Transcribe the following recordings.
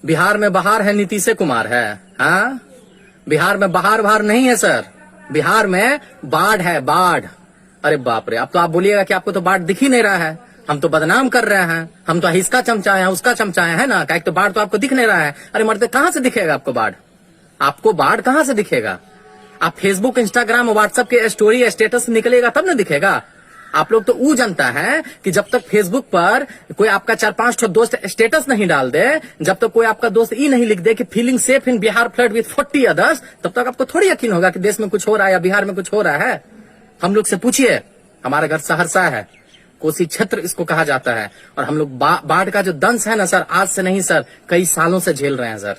बिहार में बहार है, नीतीश कुमार है। हाँ, बिहार में बहार नहीं है सर, बिहार में बाढ़ है, बाढ़। अरे बाप रे, अब तो आप बोलिएगा कि आपको तो बाढ़ दिख ही नहीं रहा है, हम तो बदनाम कर रहे हैं, हम तो इसका चमचाए हैं, उसका चमचाए हैं ना, क्या तो बाढ़ तो आपको दिख नहीं रहा है। अरे मरते, कहां से दिखेगा आपको बाढ़? आपको बाढ़ कहां से दिखेगा? आप फेसबुक, इंस्टाग्राम, व्हाट्सएप के स्टोरी, स्टेटस निकलेगा तब ना दिखेगा। आप लोग तो वो जनता है कि जब तक फेसबुक पर कोई आपका 4-5 दोस्त स्टेटस नहीं डाल दे, जब तक कोई आपका दोस्त ये नहीं लिख दे कि feeling safe in Bihar flood with 40 others, तब तक आपको थोड़ी यकीन होगा कि देश में कुछ हो रहा है या बिहार में कुछ हो रहा है। हम लोग से पूछिए, हमारा घर सहरसा है, कोसी क्षेत्र इसको कहा जाता है, और हम लोग बाढ़ का जो दंश है ना सर, आज से नहीं सर, कई सालों से झेल रहे हैं सर।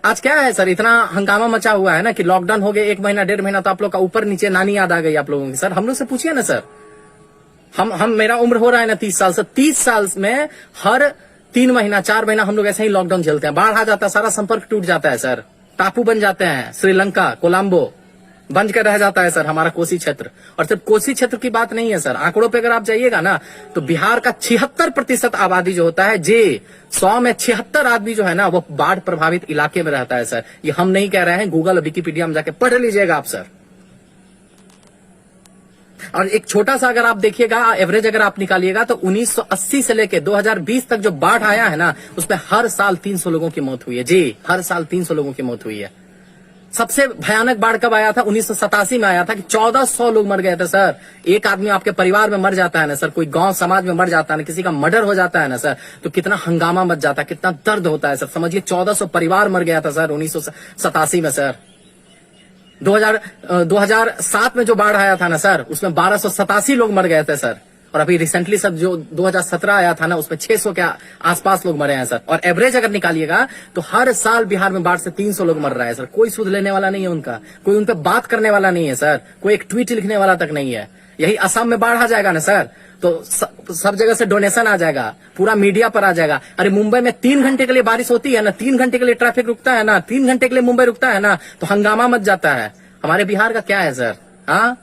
आज क्या है सर, इतना हंगामा मचा हुआ है ना कि लॉकडाउन हो गया 1 महीना 1.5 महीना, तो आप लोग का ऊपर नीचे नानी याद आ गई आप लोगों की सर। हम लोग से पूछिए ना सर, हम मेरा उम्र हो रहा है ना 30 साल से, 30 साल में हर 3 महीना 4 महीना हम लोग ऐसे ही लॉकडाउन झेलते हैं। बाढ़ आ जाता है, सारा संपर्क टूट जाता है सर, टापू बन जाते हैं, श्रीलंका, कोलंबो बन के रह जाता है सर हमारा कोसी क्षेत्र। और सिर्फ कोसी क्षेत्र की बात नहीं है सर, आंकड़ों पे अगर आप जाइएगा ना तो बिहार का 76% आबादी जो होता है, 100 में 76 आदमी जो है ना, वो बाढ़ प्रभावित इलाके में रहता है सर। ये हम नहीं कह रहे हैं, गूगल, विकिपीडिया में जाके पढ़ लीजिएगा आप सर। और एक छोटा सा अगर आप देखिएगा, एवरेज अगर आप निकालिएगा तो 1980 से लेके 2020 तक जो बाढ़ आया है ना, उसमें हर साल 300 लोगों की मौत हुई है। जी, हर साल 300 लोगों की मौत हुई है। सबसे भयानक बाढ़ कब आया था? 1987 में आया था कि 1400 लोग मर गए थे सर। एक आदमी आपके परिवार में मर जाता है ना सर, कोई गांव समाज में मर जाता है ना, किसी का मर्डर हो जाता है ना सर, तो कितना हंगामा मच जाता है, कितना दर्द होता है सर। समझिए 1400 परिवार मर गया था सर 1987 में सर। 2007 में जो बाढ़ आया था ना सर, उसमें 1287 लोग मर गए थे सर। और अभी रिसेंटली सर जो 2017 आया था ना, उसमें 600 के आसपास लोग मरे हैं सर। और एवरेज अगर निकालिएगा तो हर साल बिहार में बाढ़ से 300 लोग मर रहा है सर। कोई सुध लेने वाला नहीं है उनका, कोई उन पर बात करने वाला नहीं है सर, कोई एक ट्वीट लिखने वाला तक नहीं है। यही असम में बाढ़ आ जाएगा ना सर, तो सब जगह से डोनेशन आ जाएगा, पूरा मीडिया पर आ जाएगा। अरे मुंबई में 3 घंटे के लिए बारिश होती है ना, 3 घंटे के लिए ट्रैफिक रुकता है ना, 3 घंटे के लिए मुंबई रुकता है ना, तो हंगामा मच जाता है। हमारे बिहार का क्या है सर? हाँ,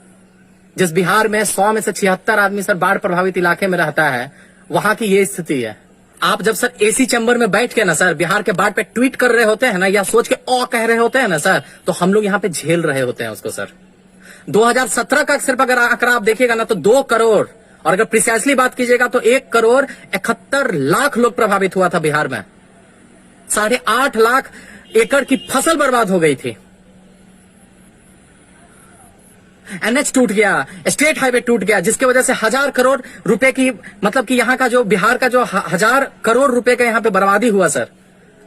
जिस बिहार में 100 में से 76 आदमी सर बाढ़ प्रभावित इलाके में रहता है, वहां की ये स्थिति है। आप जब सर एसी चैम्बर में बैठ के ना सर बिहार के बाढ़ पे ट्वीट कर रहे होते हैं ना, या सोच के ओ कह रहे होते हैं ना सर, तो हम लोग यहाँ पे झेल रहे होते हैं उसको सर। 2017 का सिर्फ अगर आंकड़ा आप देखिएगा ना तो 2 करोड़, और अगर प्रिसाइसली बात कीजिएगा तो 1,71,00,000 लोग प्रभावित हुआ था बिहार में। 8.5 लाख एकड़ की फसल बर्बाद हो गई थी। एनएच टूट गया, स्टेट हाईवे टूट गया, जिसकी वजह से 1000 करोड़ रुपए की, मतलब कि यहाँ का जो बिहार का जो 1000 करोड़ रुपए का यहाँ पे बर्बादी हुआ सर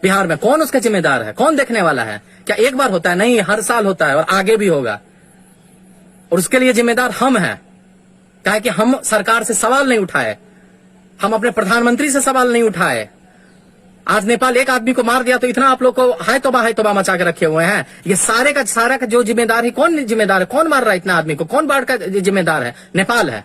बिहार में। कौन उसका जिम्मेदार है? कौन देखने वाला है? क्या एक बार होता है? नहीं, हर साल होता है और आगे भी होगा। और उसके लिए जिम्मेदार हम हैं, क्या कि हम सरकार से सवाल नहीं उठाए, हम अपने प्रधानमंत्री से सवाल नहीं उठाए। आज नेपाल एक आदमी को मार दिया तो इतना आप लोग को हाय तोबा मचा के रखे हुए हैं। ये सारे का सारा का जो जिम्मेदार है, कौन जिम्मेदार है? कौन मार रहा है इतना आदमी को? कौन बाढ़ का जिम्मेदार है? नेपाल है।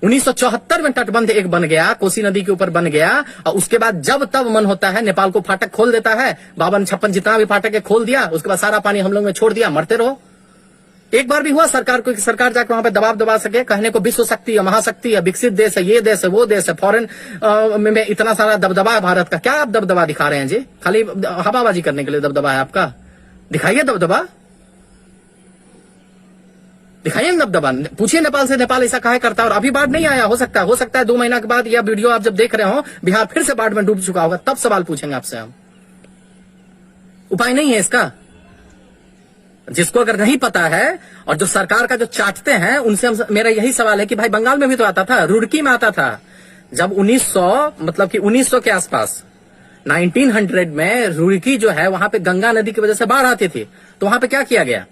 1974 में तटबंध एक बन गया, कोसी नदी के ऊपर बन गया, और उसके बाद जब तब मन होता है नेपाल को फाटक खोल देता है। 52-56 जितना भी फाटक है खोल दिया, उसके बाद सारा पानी हम लोग में छोड़ दिया, मरते रहो। एक बार भी हुआ सरकार को, सरकार जाकर वहां पे दबाव दबा सके, कहने को विश्व शक्ति है, महाशक्ति है, विकसित देश है, ये देश है, वो देश है, फॉरेन में इतना सारा दबदबा है भारत का। क्या आप दबदबा दिखा रहे हैं जी? खाली हवाबाजी करने के लिए दबदबा है आपका? दिखाइए दबदबा, दिखाइए दबदबा। पूछिए नेपाल से, नेपाल ऐसा काहे करता है? और अभी बाढ़ नहीं आया, हो सकता है 2 महीना के बाद या वीडियो आप जब देख रहे हो बिहार फिर से बाढ़ में डूब चुका होगा, तब सवाल पूछेंगे आपसे हम। उपाय नहीं है इसका? जिसको अगर नहीं पता है और जो सरकार का जो चाटते हैं, उनसे मेरा यही सवाल है कि भाई बंगाल में भी तो आता था, रुड़की में आता था। जब 1900 के आसपास 1900 में रुड़की जो है, वहां पे गंगा नदी की वजह से बाढ़ आती थी, तो वहां पे क्या किया गया?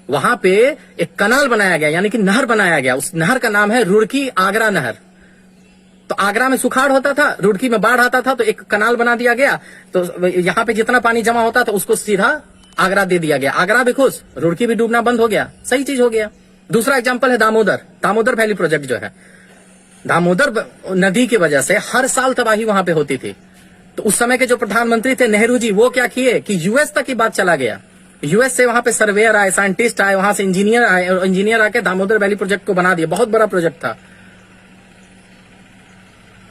वहां पे एक कनाल बनाया गया, यानी कि नहर बनाया गया। उस नहर का नाम है रुड़की आगरा नहर। तो आगरा में सुखाड़ होता था, रुड़की में बाढ़ आता था, तो एक कनाल बना दिया गया। तो यहाँ पे जितना पानी जमा होता था उसको सीधा आगरा दे दिया गया। आगरा भी खुश, रुड़की भी डूबना बंद हो गया, सही चीज हो गया। दूसरा एग्जांपल है दामोदर वैली प्रोजेक्ट जो है। दामोदर नदी की वजह से हर साल तबाही वहां पे होती थी। तो उस समय के जो प्रधानमंत्री थे नेहरू जी, वो क्या किए कि यूएस तक की बात चला गया। यूएस से वहां पे सर्वेयर आए, साइंटिस्ट आए, वहां से इंजीनियर आए, और इंजीनियर आके दामोदर वैली प्रोजेक्ट को बना दिया। बहुत बड़ा प्रोजेक्ट था।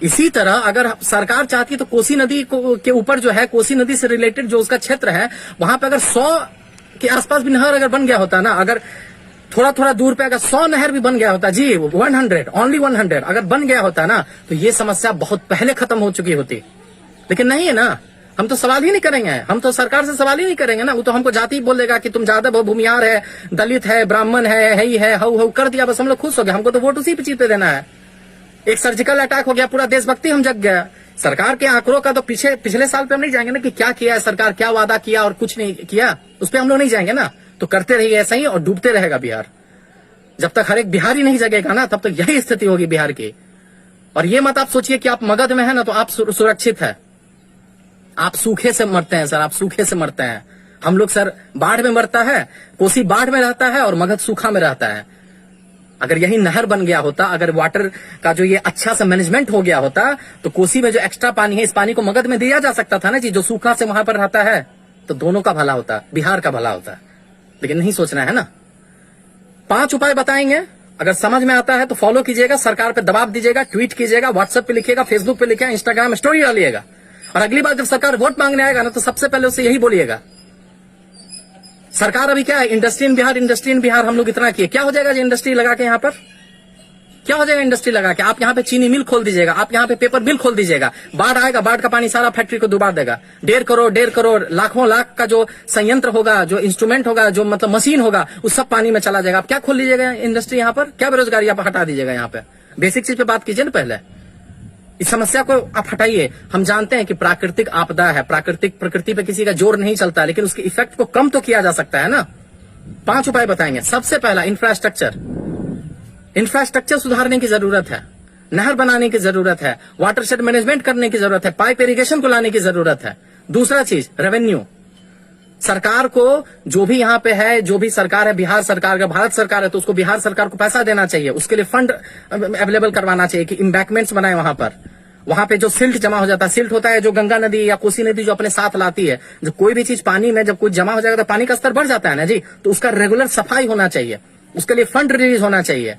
इसी तरह अगर सरकार चाहती है तो कोसी नदी के ऊपर जो है, कोसी नदी से रिलेटेड जो उसका क्षेत्र है, वहां पे अगर 100 के आसपास भी नहर अगर बन गया होता ना, अगर थोड़ा थोड़ा दूर पे अगर 100 नहर भी बन गया होता जी, 100 ओनली 100 अगर बन गया होता ना, तो ये समस्या बहुत पहले खत्म हो चुकी होती। लेकिन नहीं है ना, हम तो सवाल ही नहीं करेंगे, हम तो सरकार से सवाल ही नहीं करेंगे ना। वो तो हमको जाति बोलेगा कि तुम ज्यादा भूमियार है, दलित है, ब्राह्मण है, ही है, हऊ कर दिया, बस हम लोग खुश हो गए। हमको तो वोट उसी पे जीते देना है। एक सर्जिकल अटैक हो गया, पूरा देशभक्ति हम जग गया। सरकार के आंकड़ों का तो पिछले साल पे हम नहीं जाएंगे ना, कि क्या किया है सरकार, क्या वादा किया और कुछ नहीं किया, उस पर हम लोग नहीं जाएंगे ना। तो करते रहिए ऐसा ही और डूबते रहेगा बिहार। जब तक हर एक बिहारी नहीं जगेगा ना, तब तक यही स्थिति होगी बिहार की। और ये मत आप सोचिए कि आप मगध में है ना तो आप सुरक्षित है। आप सूखे से मरते हैं सर, आप सूखे से मरते हैं। हम लोग सर बाढ़ में मरता है, कोसी बाढ़ में रहता है और मगध सूखा में रहता है। अगर यही नहर बन गया होता, अगर वाटर का जो ये अच्छा सा मैनेजमेंट हो गया होता, तो कोसी में जो एक्स्ट्रा पानी है, इस पानी को मगध में दिया जा सकता था ना जी, जो सूखा से वहां पर रहता है। तो दोनों का भला होता, बिहार का भला होता। लेकिन नहीं सोचना है ना। 5 उपाय बताएंगे, अगर समझ में आता है तो फॉलो कीजिएगा, सरकार पे दबाव दीजिएगा, ट्वीट कीजिएगा, व्हाट्सएप पे लिखिएगा, फेसबुक पे लिखिएगा, इंस्टाग्राम स्टोरी डालिएगा। और अगली बार जब सरकार वोट मांगने आएगा ना, तो सबसे पहले उससे यही बोलिएगा, सरकार अभी क्या है, इंडस्ट्री इन बिहार हम लोग इतना किए, क्या हो जाएगा जी इंडस्ट्री लगा के? यहाँ पर क्या हो जाएगा इंडस्ट्री लगा के? आप यहाँ पे चीनी मिल खोल दीजिएगा, आप यहाँ पे पेपर मिल खोल दीजिएगा, बाढ़ आएगा, बाढ़ का पानी सारा फैक्ट्री को डुबा देगा। 1.5 करोड़ लाखों लाख का जो संयंत्र होगा, जो इंस्ट्रूमेंट होगा, जो मतलब मशीन होगा, उस सब पानी में चला जाएगा। आप क्या खोल लीजिएगा इंडस्ट्री यहाँ पर? क्या बेरोजगारी आप हटा दीजिएगा? यहाँ पे बेसिक चीज पे बात कीजिए ना पहले। इस समस्या को आप हटाइए। हम जानते हैं कि प्राकृतिक आपदा है, प्रकृति पे किसी का जोर नहीं चलता, लेकिन उसके इफेक्ट को कम तो किया जा सकता है ना। 5 उपाय बताएंगे। सबसे पहला, इंफ्रास्ट्रक्चर सुधारने की जरूरत है, नहर बनाने की जरूरत है, वाटरशेड मैनेजमेंट करने की जरूरत है, पाइप इरिगेशन को लाने की जरूरत है। दूसरा चीज, रेवेन्यू। सरकार को जो भी यहाँ पे है, जो भी सरकार है, बिहार सरकार का, भारत सरकार है, तो उसको बिहार सरकार को पैसा देना चाहिए, उसके लिए फंड अवेलेबल करवाना चाहिए कि एम्बैंकमेंट्स बनाए वहां पर। वहां पे जो सिल्ट जमा हो जाता है, सिल्ट होता है जो गंगा नदी या कोसी नदी जो अपने साथ लाती है, जो कोई भी चीज पानी में जब कुछ जमा हो जाएगा तो पानी का स्तर बढ़ जाता है ना जी, तो उसका रेगुलर सफाई होना चाहिए, उसके लिए फंड रिलीज होना चाहिए,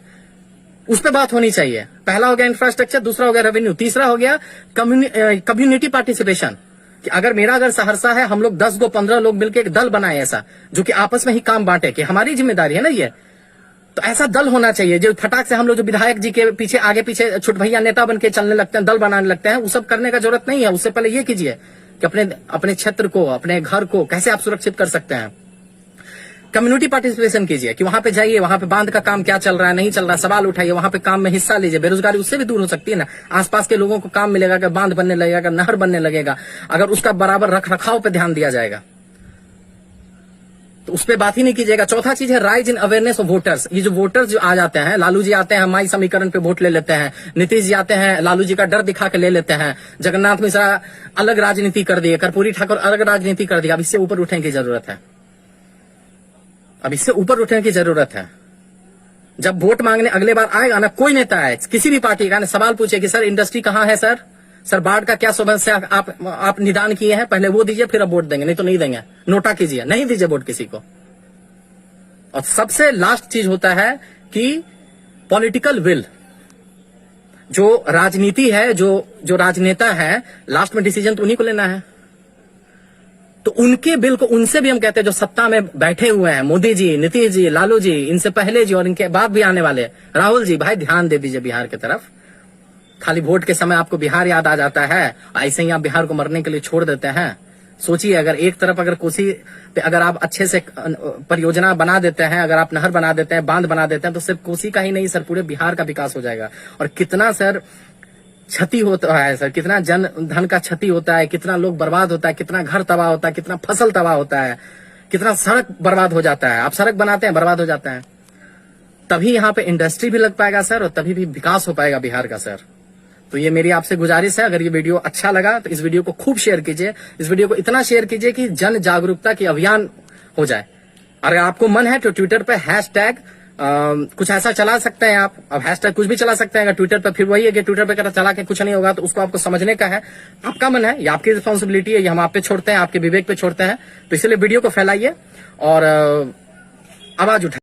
उस पर बात होनी चाहिए। पहला हो गया इंफ्रास्ट्रक्चर, दूसरा हो गया रेवेन्यू, तीसरा हो गया कम्युनिटी पार्टिसिपेशन। कि अगर सहरसा है, हम लोग 10 को 15 लोग मिलकर एक दल बनाए ऐसा, जो कि आपस में ही काम बांटे, कि हमारी जिम्मेदारी है ना ये। तो ऐसा दल होना चाहिए जो फटाक से हम लोग जो विधायक जी के पीछे आगे पीछे छुट भैया नेता बन के चलने लगते हैं, दल बनाने लगते हैं, वो सब करने का जरूरत नहीं है। उससे पहले ये कीजिए कि अपने क्षेत्र को, अपने घर को कैसे आप सुरक्षित कर सकते हैं। कम्युनिटी पार्टिसिपेशन कीजिए कि वहां पे जाइए, वहां पे बांध का काम क्या चल रहा है, नहीं चल रहा है, सवाल उठाइए, वहां पे काम में हिस्सा लीजिए। बेरोजगारी उससे भी दूर हो सकती है ना, आसपास के लोगों को काम मिलेगा, अगर बांध बनने लगेगा, अगर नहर बनने लगेगा, अगर उसका बराबर रख रखाव पे ध्यान दिया जाएगा, तो उस पर बात ही नहीं कीजिएगा। चौथा चीज है rise in awareness of voters. ये जो वोटर्स जो आ जाते हैं, लालू जी आते हैं, माई समीकरण पे वोट ले लेते हैं, नीतीश जी आते हैं, लालू जी का डर दिखा के ले लेते हैं, जगन्नाथ मिश्रा अलग राजनीति कर दिए, कर्पूरी ठाकुर अलग राजनीति कर दिया। अब इससे ऊपर उठने की जरूरत है, अब इससे ऊपर उठने की जरूरत है। जब वोट मांगने अगले बार आएगा ना, कोई नेता आए किसी भी पार्टी का, सवाल पूछे कि सर इंडस्ट्री कहाँ है, सर बाढ़ का क्या समस्या आप निदान किए हैं, पहले वो दीजिए फिर अब वोट देंगे, नहीं तो नहीं देंगे। नोटा कीजिए, नहीं दीजिए वोट किसी को। और सबसे लास्ट चीज होता है कि पॉलिटिकल विल। जो राजनीति है, जो राजनेता है, लास्ट में डिसीजन तो उन्हीं को लेना है। तो उनके बिल को, उनसे भी हम कहते हैं जो सत्ता में बैठे हुए हैं, मोदी जी, नीतीश जी, लालू जी, इनसे पहले जी और इनके बाद भी आने वाले राहुल जी, भाई ध्यान दे दीजिए बिहार की तरफ। खाली वोट के समय आपको बिहार याद आ जाता है, ऐसे ही आप बिहार को मरने के लिए छोड़ देते हैं। सोचिए, अगर एक तरफ अगर कोसी पे अगर आप अच्छे से परियोजना बना देते हैं, अगर आप नहर बना देते हैं, बांध बना देते हैं, तो सिर्फ कोसी का ही नहीं सर, पूरे बिहार का विकास हो जाएगा। और कितना सर क्षति होता है सर, कितना जन धन का क्षति होता है, कितना लोग बर्बाद होता है, कितना घर तबाह होता है, कितना फसल तबाह होता है, कितना सड़क बर्बाद हो जाता है। आप सड़क बनाते हैं, बर्बाद हो जाता है। तभी यहाँ पे इंडस्ट्री भी लग पाएगा सर, और तभी भी विकास हो पाएगा बिहार का सर। तो ये मेरी आपसे गुजारिश है, अगर ये वीडियो अच्छा लगा तो इस वीडियो को खूब शेयर कीजिए, इस वीडियो को इतना शेयर कीजिए कि जन जागरूकता की अभियान हो जाए। अगर आपको मन है तो ट्विटर पे हैशटैग कुछ ऐसा चला सकते हैं आप। अब हैशटैग कुछ भी चला सकते हैं अगर ट्विटर पे, फिर वही है कि ट्विटर पे चला के कुछ नहीं होगा, तो उसको आपको समझने का है, आपका मन है, ये आपकी रिस्पॉन्सिबिलिटी है, ये हम आप पे छोड़ते हैं, आपके विवेक पे छोड़ते हैं। तो इसलिए वीडियो को फैलाइए और आवाज उठाइए।